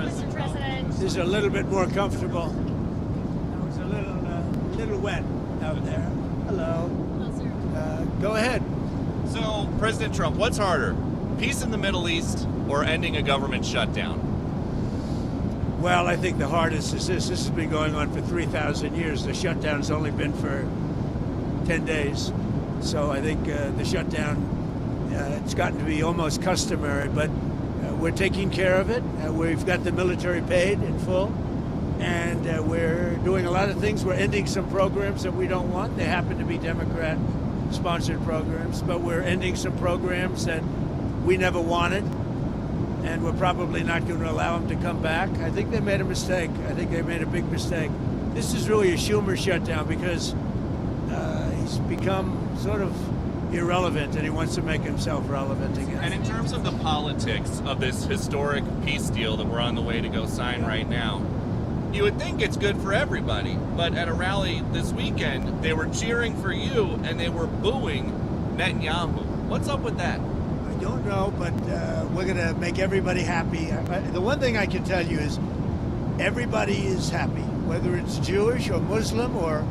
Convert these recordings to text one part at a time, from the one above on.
Mr. President. This is a little bit more comfortable. It was a little wet out there. Hello. Hello, sir. Go ahead. So, President Trump, what's harder? Peace in the Middle East or ending a government shutdown? Well, I think the hardest is this. This has been going on for 3,000 years. The shutdown's only been for 10 days. So I think the shutdown, it's gotten to be almost customary, but we're taking care of it. We've got the military paid in full, and we're doing a lot of things. We're ending some programs that we don't want. They happen to be Democrat-sponsored programs, but we're ending some programs that we never wanted, and we're probably not going to allow them to come back. I think they made a mistake. I think they made a big mistake. This is really a Schumer shutdown because he's become sort of irrelevant, and he wants to make himself relevant again. And in terms of the politics of this historic peace deal that we're on the way to go sign right now, you would think it's good for everybody, but at a rally this weekend, they were cheering for you and they were booing Netanyahu. What's up with that? I don't know, but we're going to make everybody happy. The one thing I can tell you is everybody is happy, whether it's Jewish or Muslim or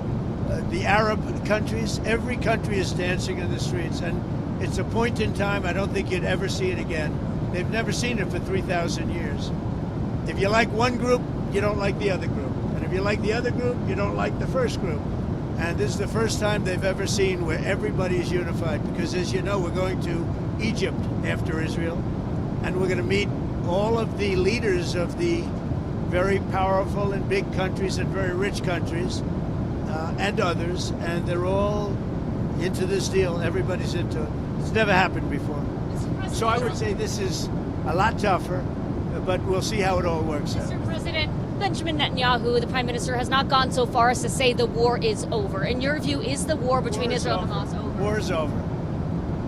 the Arab countries. Every country is dancing in the streets, and it's a point in time I don't think you'd ever see it again. They've never seen it for 3,000 years. If you like one group, you don't like the other group. And if you like the other group, you don't like the first group. And this is the first time they've ever seen where everybody is unified, because as you know, we're going to Egypt after Israel, and we're going to meet all of the leaders of the very powerful and big countries and very rich countries and others, and they're all into this deal. Everybody's into it. It's never happened before. So I would say this is a lot tougher, but we'll see how it all works out. Mr. President, Benjamin Netanyahu, the Prime Minister, has not gone so far as to say the war is over. In your view, is the war between Israel and Hamas over? War is over.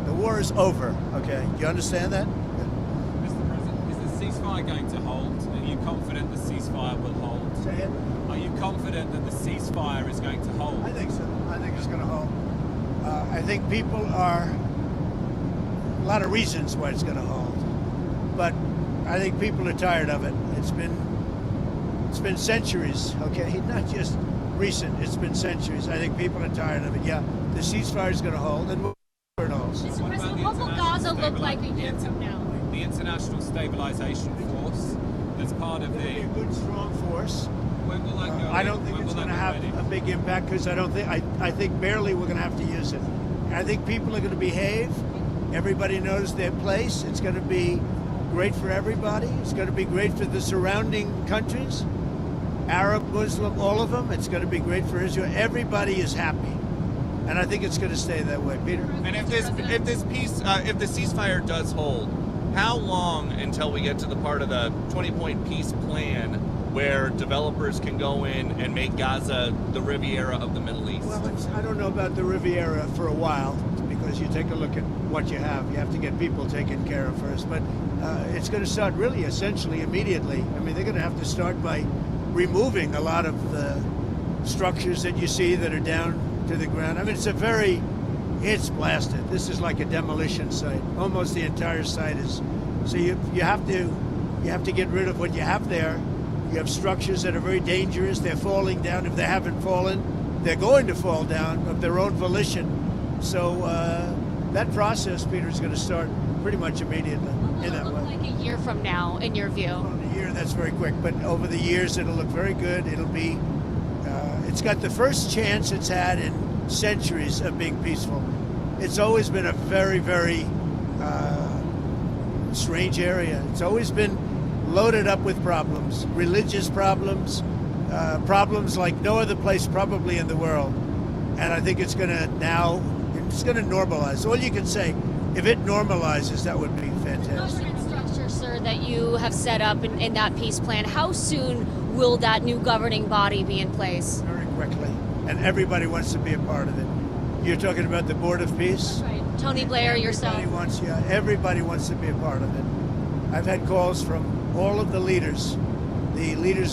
The war is over. Okay, do you understand that? Mr. President, is the ceasefire going to hold? Are you confident the ceasefire will hold? Say it. Are you confident that the ceasefire is going to hold? I think so. I think it's going to hold. I think people are a lot of reasons why it's going to hold, but I think people are tired of it. It's been centuries. Okay, not just recent. It's been centuries. I think people are tired of it. Yeah, the ceasefire is going to hold, and it holds. Mr. President, what will Gaza look like a year from now? The International Stabilization Force, that's part of It'll be the. a good, strong force. When will that go? I don't think it's going to have a big impact because I think barely we're going to have to use it. I think people are going to behave. Everybody knows their place. It's going to be great for everybody. It's going to be great for the surrounding countries, Arab, Muslim, all of them. It's going to be great for Israel. Everybody is happy, and I think it's going to stay that way. Peter? And if the ceasefire does hold, how long until we get to the part of the 20-point peace plan where developers can go in and make Gaza the Riviera of the Middle East? Well, I don't know about the Riviera for a while, because you take a look at what you have. You have to get people taken care of first. But it's going to start really essentially immediately. I mean, they're going to have to start by removing a lot of the structures that you see that are down to the ground. I mean, it's blasted. This is like a demolition site. Almost the entire site is. So you have to get rid of what you have there. You have structures that are very dangerous. They're falling down. If they haven't fallen, they're going to fall down of their own volition. So that process, Peter, is going to start pretty much immediately in that way. Like a year from now, in your view? Well, a year, that's very quick. But over the years, it'll look very good. It'll be, it's got the first chance it's had in centuries of being peaceful. It's always been a very, very strange area. It's always been loaded up with problems, religious problems, problems like no other place probably in the world. And I think it's going to normalize. All you can say, if it normalizes, that would be fantastic. Government structure, sir, that you have set up in that peace plan, how soon will that new governing body be in place? Very quickly. And everybody wants to be a part of it. You're talking about the Board of Peace? Right. Tony Blair, yourself. Everybody wants to be a part of it. I've had calls from all of the leaders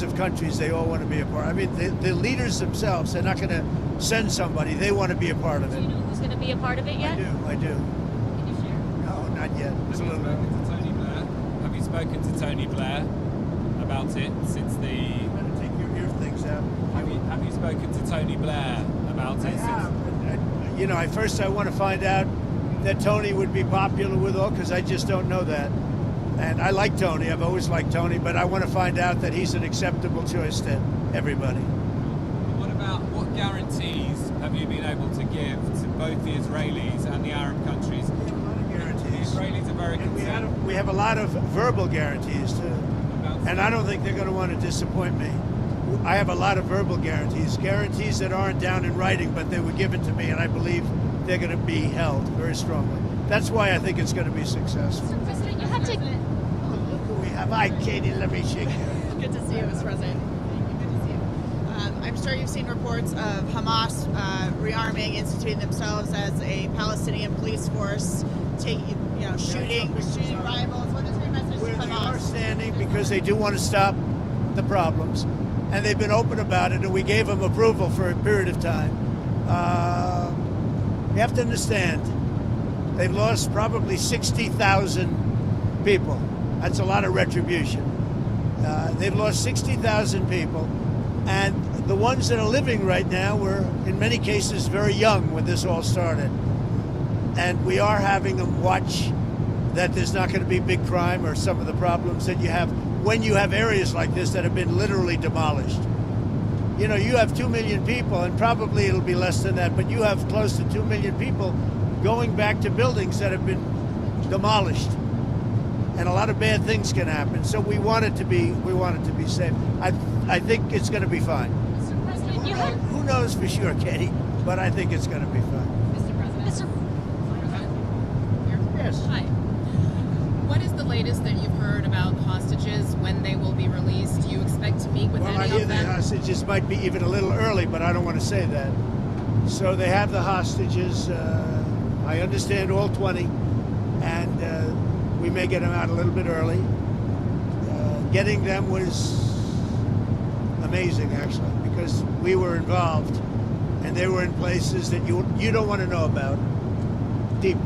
of countries. They all want to be a part. I mean, the leaders themselves, they're not going to send somebody. They want to be a part of it. Do you know who's going to be a part of it yet? I do. Can you share? No, not yet. It's a little bit. Have you spoken to Tony Blair about about it since the. You better take your ear things out. Have you spoken to Tony Blair about it? You know, I want to find out that Tony would be popular with all, because I just don't know that. And I like Tony. I've always liked Tony, but I want to find out that he's an acceptable choice to everybody. What guarantees have you been able to give to both the Israelis and the Arab countries? We have a lot of guarantees. The Israelis are very concerned. We have a lot of verbal guarantees too. And I don't think they're going to want to disappoint me. I have a lot of verbal guarantees that aren't down in writing, but they were given to me, and I believe they're going to be held very strongly. That's why I think it's going to be successful. Mr. President, you have to. Oh, look who we have. Hi, Katie. Let me shake you. Good to see you, Mr. President. Good to see you. I'm sure you've seen reports of Hamas rearming, instituting themselves as a Palestinian police force, shooting rivals. What is your message Where to they are Hamas? standing, because they do want to stop the problems, and they've been open about it, and we gave them approval for a period of time. You have to understand, they've lost probably 60,000 people. That's a lot of retribution. They've lost 60,000 people, and the ones that are living right now were, in many cases, very young when this all started. And we are having them watch that there's not going to be big crime or some of the problems that you have when you have areas like this that have been literally demolished. You know, you have 2 million people, and probably it'll be less than that, but you have close to 2 million people going back to buildings that have been demolished. And a lot of bad things can happen. So we want it to be safe. I think it's going to be fine. Mr. President, you have. Who knows for sure, Katie? But I think it's going to be fine. Mr. President. Mr. Yes. Hi. What is the latest that you've heard about hostages, when they will be released? Do you expect to meet with Well, I any hear of the them? hostages might be even a little early, but I don't want to say that. So they have the hostages. I understand all 20, and we may get them out a little bit early. Getting them was amazing, actually, because we were involved, and they were in places that you don't want to know about. Deep.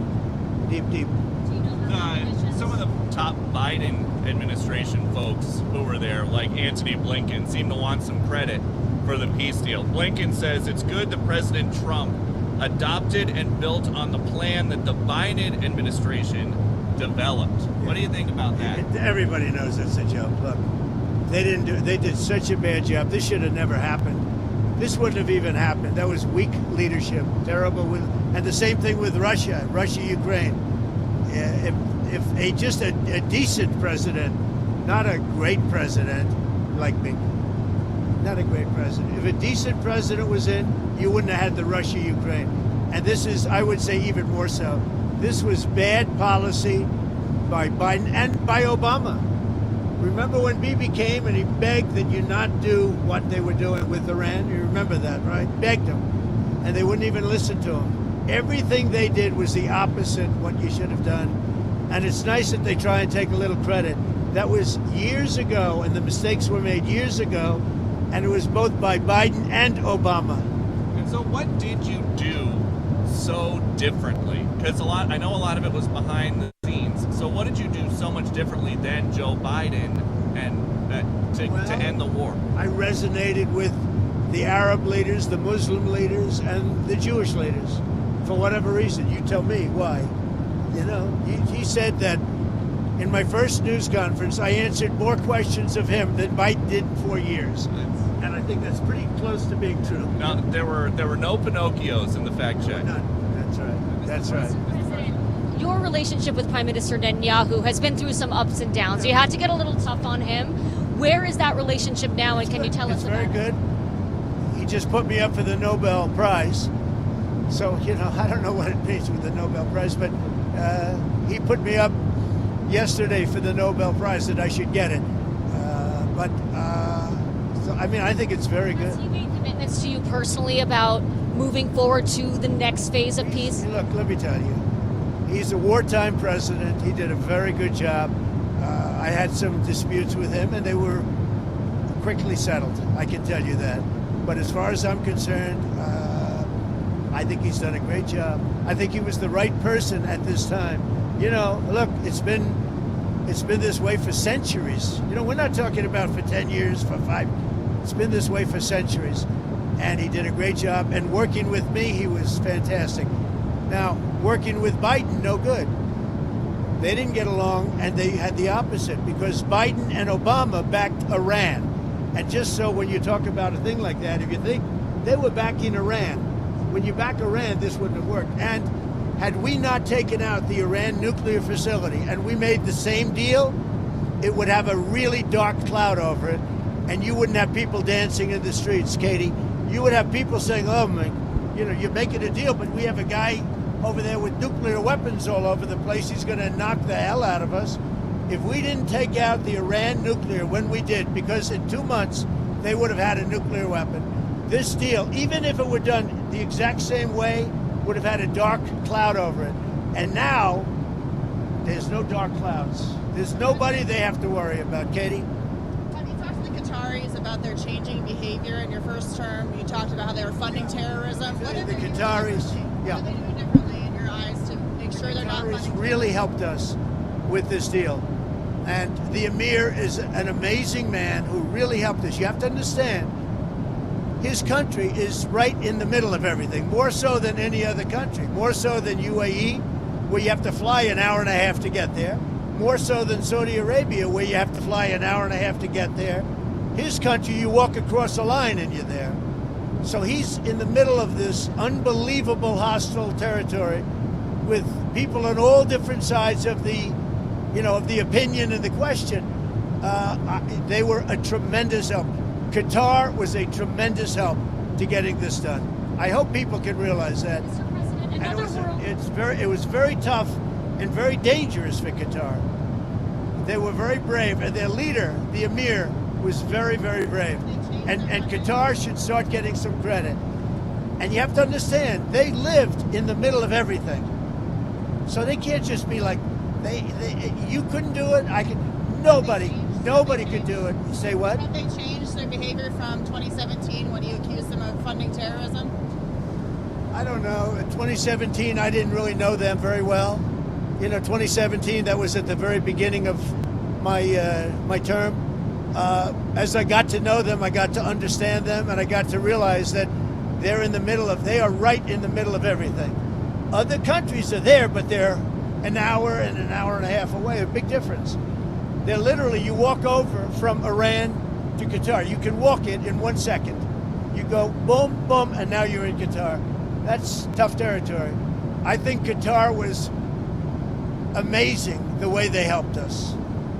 Some of the top Biden administration folks who were there, like Antony Blinken, seem to want some credit for the peace deal. Blinken says it's good that President Trump adopted and built on the plan that the Biden administration developed. What do you think about that? Everybody knows it's a joke. Look, they did such a bad job. This should have never happened. This wouldn't have even happened. That was weak leadership, terrible. And the same thing with Russia, Ukraine. If just a decent president, not a great president like me, not a great president. If a decent president was in, you wouldn't have had the Russia-Ukraine. And this is, I would say, even more so. This was bad policy by Biden and by Obama. Remember when Bibi came and he begged that you not do what they were doing with Iran? You remember that, right? Begged them. And they wouldn't even listen to him. Everything they did was the opposite what you should have done. And it's nice that they try and take a little credit. That was years ago, and the mistakes were made years ago, and it was both by Biden and Obama. And so what did you do so differently? Because I know a lot of it was behind the scenes. So what did you do so much differently than Joe Biden to end the war? I resonated with the Arab leaders, the Muslim leaders, and the Jewish leaders. For whatever reason, you tell me why. You know, he said that in my first news conference, I answered more questions of him than Biden did in 4 years. And I think that's pretty close to being true. No, there were no Pinocchios in the fact check. None. That's right. That's right. President, your relationship with Prime Minister Netanyahu has been through some ups and downs. You had to get a little tough on him. Where is that relationship now, and can you tell us about it? It's very good. He just put me up for the Nobel Prize. So, you know, I don't know what it means with the Nobel Prize, but he put me up yesterday for the Nobel Prize that I should get it. So, I mean, I think it's very good. Has he made commitments to you personally about moving forward to the next phase of peace? Look, let me tell you, he's a wartime president. He did a very good job. I had some disputes with him, and they were quickly settled. I can tell you that. But as far as I'm concerned, I think he's done a great job. I think he was the right person at this time. You know, look, it's been It's been this way for centuries. You know, we're not talking about for 10 years, for 5. It's been this way for centuries. And he did a great job. And working with me, he was fantastic. Now, working with Biden, no good. They didn't get along, and they had the opposite, because Biden and Obama backed Iran. And just so when you talk about a thing like that, if you think they were backing Iran, when you back Iran, this wouldn't have worked. And had we not taken out the Iran nuclear facility and we made the same deal, it would have a really dark cloud over it, and you wouldn't have people dancing in the streets, Katie. You would have people saying, oh, my, you know, you're making a deal, but we have a guy over there with nuclear weapons all over the place. He's going to knock the hell out of us. If we didn't take out the Iran nuclear when we did, because in 2 months they would have had a nuclear weapon, this deal, even if it were done the exact same way, would have had a dark cloud over it. And now, there's no dark clouds. There's nobody they have to worry about. Katie? Have you talked to the Qataris about their changing behavior in your first term? You talked about how they were funding terrorism. What are The they doing Qataris, differently? yeah. What are they doing differently in your eyes to make sure they're not Qataris funding really helped us with this deal. And the Emir is an amazing man who really helped us. You have to understand, his country is right in the middle of everything, more so than any other country, more so than UAE, where you have to fly an hour and a half to get there, more so than Saudi Arabia, where you have to fly an hour and a half to get there. His country, you walk across a line and you're there. So he's in the middle of this unbelievable hostile territory with people on all different sides of the, you know, of the opinion and the question. They were a tremendous help. Qatar was a tremendous help to getting this done. I hope people can realize that. Mr. President, And another it was very tough and very dangerous for Qatar. They were very brave, and their leader, the Emir, was very, very brave. And Qatar should start getting some credit. And you have to understand, they lived in the middle of everything. So they can't just be like, you couldn't do it, I could. Nobody could do it. Say what? Have they changed their behavior from 2017 when you accused them of funding terrorism? I don't know. In 2017, I didn't really know them very well. You know, 2017, that was at the very beginning of my term. As I got to know them, I got to understand them, and I got to realize that they are right in the middle of everything. Other countries are there, but they're an hour and a half away. A big difference. They're literally, you walk over from Iran to Qatar. You can walk it in 1 second. You go boom, boom, and now you're in Qatar. That's tough territory. I think Qatar was amazing the way they helped us.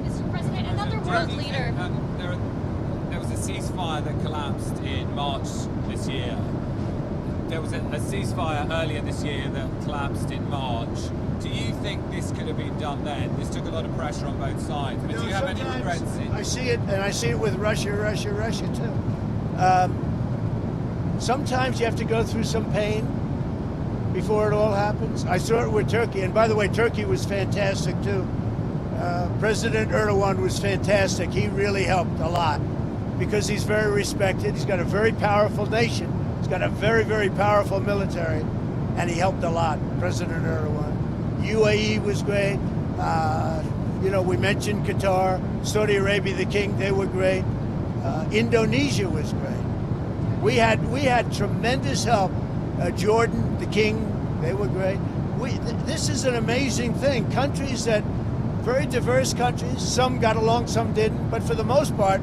Mr. President, another world leader. There was a ceasefire that collapsed in March this year. There was a ceasefire earlier this year that collapsed in March. Do you think this could have been done then? This took a lot of pressure on both sides. But do you have any regrets? I see it, and I see it with Russia too. Sometimes you have to go through some pain before it all happens. I saw it with Turkey, and by the way, Turkey was fantastic too. President Erdogan was fantastic. He really helped a lot because he's very respected. He's got a very powerful nation. He's got a very, very powerful military, and he helped a lot, President Erdogan. UAE was great. We mentioned Qatar, Saudi Arabia, the king, they were great. Indonesia was great. We had tremendous help. Jordan, the king, they were great. This is an amazing thing. Countries that, very diverse countries, some got along, some didn't, but for the most part,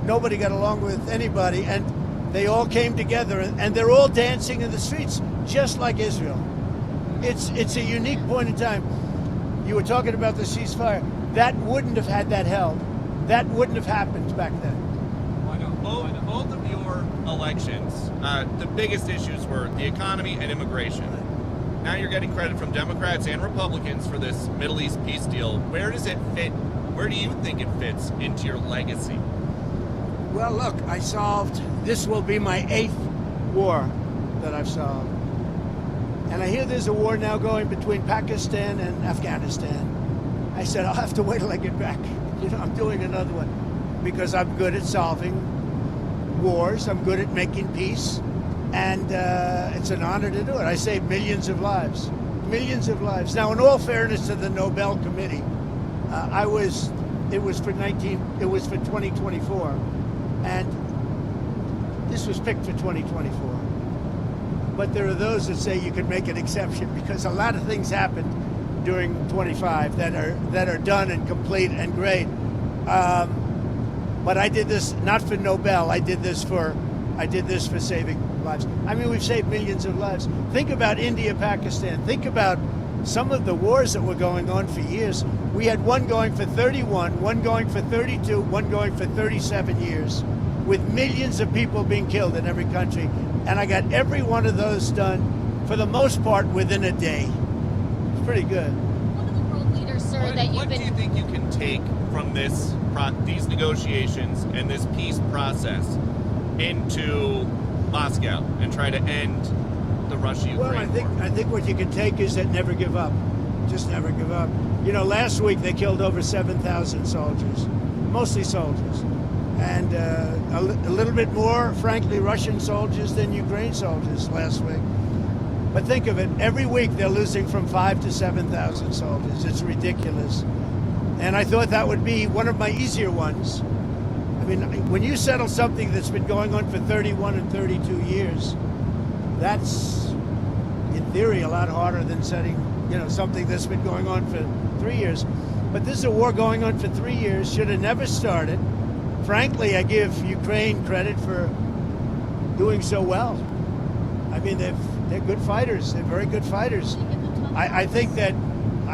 nobody got along with anybody, and they all came together, and they're all dancing in the streets, just like Israel. It's a unique point in time. You were talking about the ceasefire. That wouldn't have had that held. That wouldn't have happened back then. Both of your elections, the biggest issues were the economy and immigration. Now you're getting credit from Democrats and Republicans for this Middle East peace deal. Where does it fit? Where do you think it fits into your legacy? Well, look, this will be my 8th war that I've solved. And I hear there's a war now going between Pakistan and Afghanistan. I said, I'll have to wait till I get back. I'm doing another one because I'm good at solving wars. I'm good at making peace. And it's an honor to do it. I saved millions of lives. Millions of lives. Now, in all fairness to the Nobel Committee, It was for 2024, and this was picked for 2024. But there are those that say you could make an exception because a lot of things happened during 25 that are done and complete and great. But I did this not for Nobel. I did this for saving lives. I mean, we've saved millions of lives. Think about India, Pakistan. Think about some of the wars that were going on for years. We had one going for 31, one going for 32, one going for 37 years, with millions of people being killed in every country. And I got every one of those done, for the most part, within a day. It's pretty good. One of the world leaders, sir, that you've What do you think you can take from these negotiations and this peace process into Moscow and try to end the Russia-Ukraine Well, I think what you can take is that never give up. Just never give up. You know, last week they killed over 7,000 soldiers, mostly soldiers, and a little bit more, frankly, Russian soldiers than Ukraine soldiers last week. But think of it, every week they're losing from 5,000 to 7,000 soldiers. It's ridiculous. And I thought that would be one of my easier ones. I mean, when you settle something that's been going on for 31 and 32 years, that's, in theory, a lot harder than setting, something that's been going on for 3 years. But this is a war going on for 3 years, should have never started. Frankly, I give Ukraine credit for doing so well. I mean, they're good fighters. They're very good fighters. I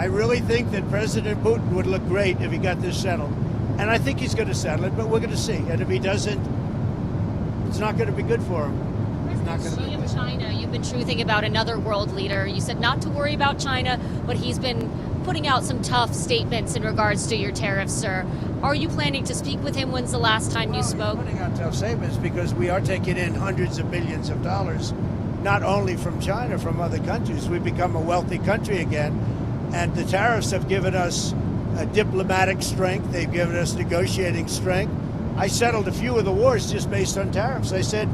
really think that President Putin would look great if he got this settled. And I think he's going to settle it, but we're going to see. And if he doesn't, it's not going to be good for him. It's not going to be Xi good. of China, you've been truthing about another world leader. You said not to worry about China, but he's been putting out some tough statements in regards to your tariffs, sir. Are you planning to speak with him? When's the last time you spoke? We're putting out tough statements because we are taking in hundreds of billions of dollars, not only from China, from other countries. We've become a wealthy country again, and the tariffs have given us diplomatic strength. They've given us negotiating strength. I settled a few of the wars just based on tariffs. I said,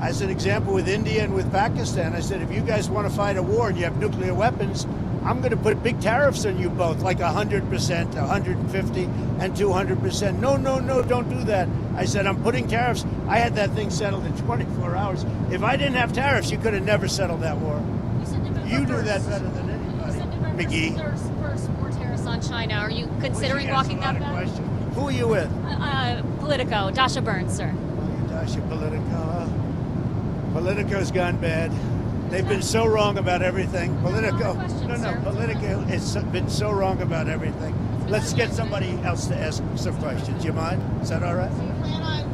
as an example, with India and with Pakistan, I said, if you guys want to fight a war and you have nuclear weapons, I'm going to put big tariffs on you both, like 100%, 150, and 200%. No, don't do that. I said, I'm putting tariffs. I had that thing settled in 24 hours. If I didn't have tariffs, you could have never settled that war. You do that better than anybody, McGee. First more tariffs on China. Are you considering walking that back? Who are you with? Politico, Dasha Burns, sir. Dasha, Politico. Politico's gone bad. They've been so wrong about everything. Politico has been so wrong about everything. Let's get somebody else to ask some questions. You mind? Is that all right?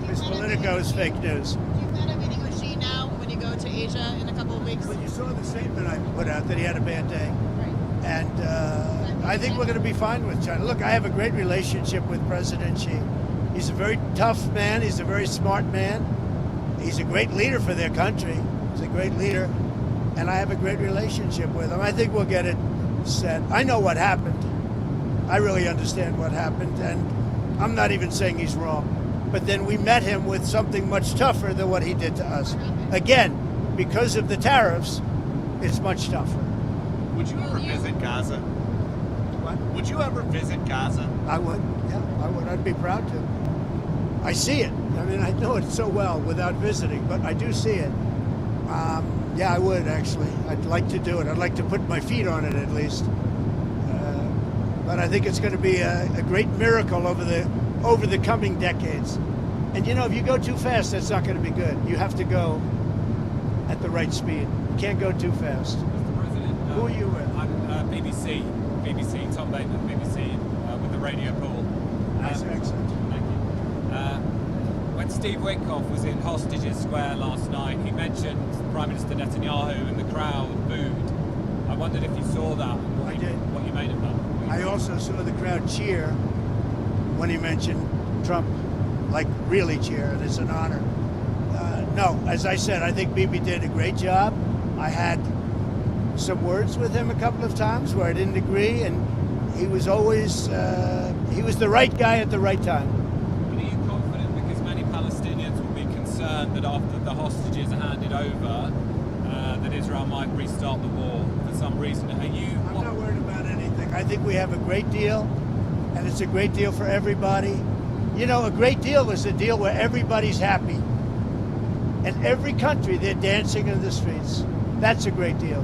Because Politico is fake news. Do you plan on meeting with Xi now when you go to Asia in a couple of weeks? Well, you saw the statement I put out that he had a bad day. And I think we're going to be fine with China. Look, I have a great relationship with President Xi. He's a very tough man. He's a very smart man. He's a great leader for their country. He's a great leader. And I have a great relationship with him. I think we'll get it set. I know what happened. I really understand what happened. And I'm not even saying he's wrong. But then we met him with something much tougher than what he did to us. Again, because of the tariffs, it's much tougher. Would you ever visit Gaza? What? Would you ever visit Gaza? I would. Yeah, I would. I'd be proud to. I see it. I mean, I know it so well without visiting, but I do see it. Yeah, I would actually. I'd like to do it. I'd like to put my feet on it at least. But I think it's going to be a great miracle over the coming decades. And if you go too fast, that's not going to be good. You have to go at the right speed. You can't go too fast. Mr. President, Who are you with? I'm BBC, Tom Bateman, BBC, with the radio pool. Nice accent. Thank you. When Steve Witkoff was in Hostages Square last night, he mentioned Prime Minister Netanyahu and the crowd booed. I wondered if you saw that, I did. what you made of that. I also saw the crowd cheer when he mentioned Trump, like really cheer, and it's an honor. No, as I said, I think Bibi did a great job. I had some words with him a couple of times where I didn't agree, and he was always, he was the right guy at the right time. But are you confident, because many Palestinians will be concerned that after the hostages are handed over, that Israel might restart the war for some reason? I'm not worried about anything. I think we have a great deal. and it's a great deal for everybody. You know, a great deal is a deal where everybody's happy. And every country, they're dancing in the streets. That's a great deal.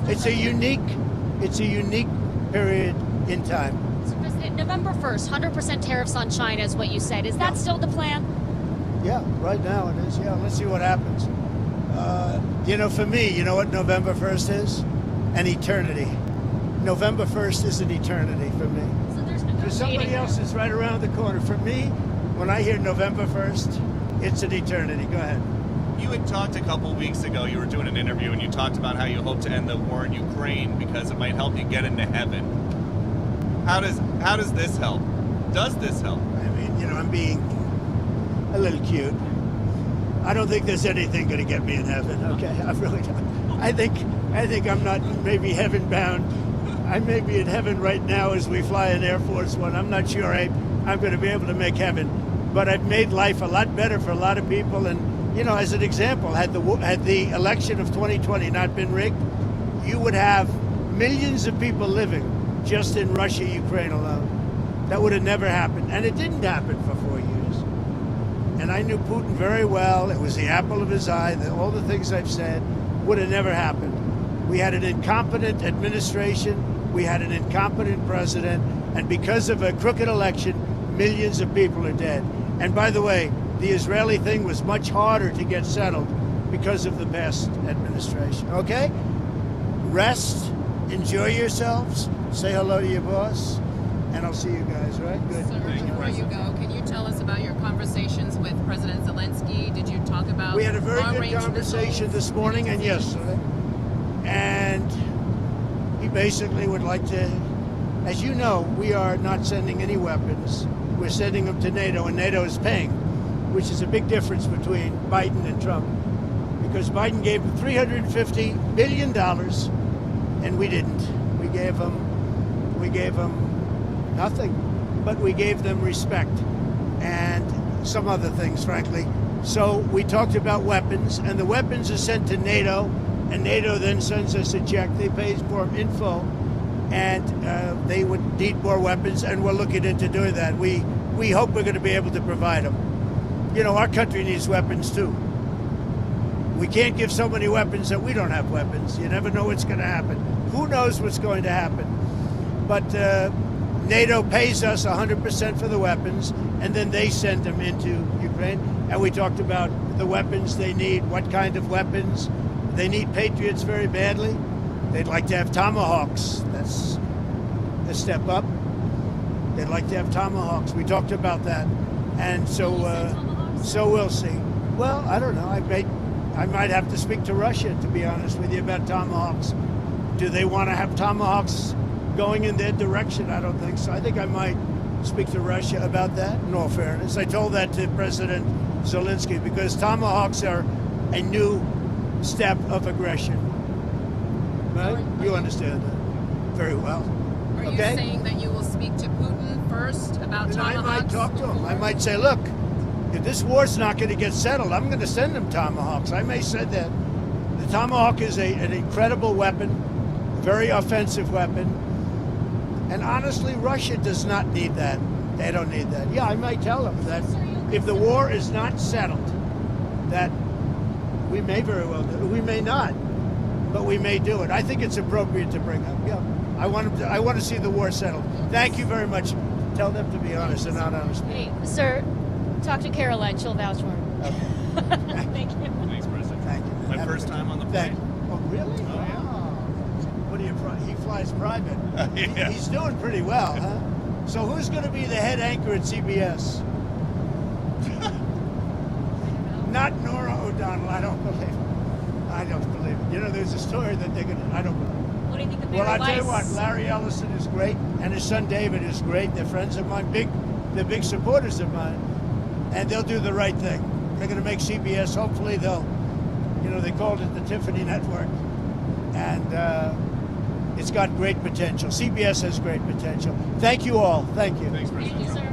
It's a unique period in time. So President, November 1st, 100% tariffs on China is what you said. Is that still the plan? Yeah, right now it is. Yeah, let's see what happens. You know, for me, you know what November 1st is? An eternity. November 1st is an eternity for me. So there's For somebody else, it's right around the corner. For me, when I hear November 1st, it's an eternity. Go ahead. You had talked a couple weeks ago, you were doing an interview, and you talked about how you hope to end the war in Ukraine because it might help you get into heaven. How does this help? Does this help? I mean, you know, I'm being a little cute. I don't think there's anything going to get me in heaven. Okay, I really don't. I think I'm not maybe heaven bound. I may be in heaven right now as we fly in Air Force One. I'm not sure I'm going to be able to make heaven, but I've made life a lot better for a lot of people. And you know, as an example, had the election of 2020 not been rigged, you would have millions of people living just in Russia, Ukraine alone. That would have never happened, and it didn't happen for 4 years. And I knew Putin very well. It was the apple of his eye. All the things I've said would have never happened. We had an incompetent administration. We had an incompetent president. And because of a crooked election, millions of people are dead. And by the way, the Israeli thing was much harder to get settled because of the past administration. Okay? Rest, enjoy yourselves, say hello to your boss, and I'll see you guys, right? Good. Sir, before you go, can you tell us about your conversations with President Zelensky? Did you talk about We had a very good long-range conversation missiles? this morning and yesterday. And he basically would like to, as you know, we are not sending any weapons. We're sending them to NATO, and NATO is paying, which is a big difference between Biden and Trump. Because Biden gave him $350 billion, and we didn't. We gave them nothing, but we gave them respect and some other things, frankly. So we talked about weapons, and the weapons are sent to NATO, and NATO then sends us a check. They pay for them in full, and they would need more weapons, and we're looking into doing that. We hope we're going to be able to provide them. You know, our country needs weapons too. We can't give so many weapons that we don't have weapons. You never know what's going to happen. Who knows what's going to happen? But NATO pays us 100% for the weapons, and then they send them into Ukraine. And we talked about the weapons they need, what kind of weapons. They need Patriots very badly. They'd like to have Tomahawks. That's a step up. They'd like to have Tomahawks. We talked about that. And so we'll see. Well, I don't know. I might have to speak to Russia, to be honest with you, about Tomahawks. Do they want to have Tomahawks going in their direction? I don't think so. I think I might speak to Russia about that, in all fairness. I told that to President Zelensky, because Tomahawks are a new step of aggression. Right? You understand that very well. Are you Okay? saying that you will speak to Putin first about And I Tomahawks? might talk to him. I might say, look, if this war's not going to get settled, I'm going to send them Tomahawks. I may say that. The Tomahawk is an incredible weapon, very offensive weapon. And honestly, Russia does not need that. They don't need that. Yeah, I might tell them that if the war is not settled, that we may very well do it. We may not, but we may do it. I think it's appropriate to bring up. Yeah, I want to see the war settled. Thank you very much. Tell them to be honest and not honest. Hey, sir, talk to Caroline. She'll vouch for him. Okay. Thank you. Thanks, President. Thank you. My Have a first good time day. on the Thank plane. you. Oh, really? Oh, yeah. What do you? He flies private. Yeah. He's doing pretty well, huh? So who's going to be the head anchor at CBS? Not Nora O'Donnell. I don't believe it. I don't believe it. You know, there's a story that they're going to. I don't believe it. What do you think of Well, Mary I'll tell you what. Weiss? Larry Ellison is great, and his son David is great. They're friends of mine. They're big supporters of mine, and they'll do the right thing. They're going to make CBS. Hopefully, they called it the Tiffany Network, and it's got great potential. CBS has great potential. Thank you all. Thank you. Thanks, President. Thank you, sir.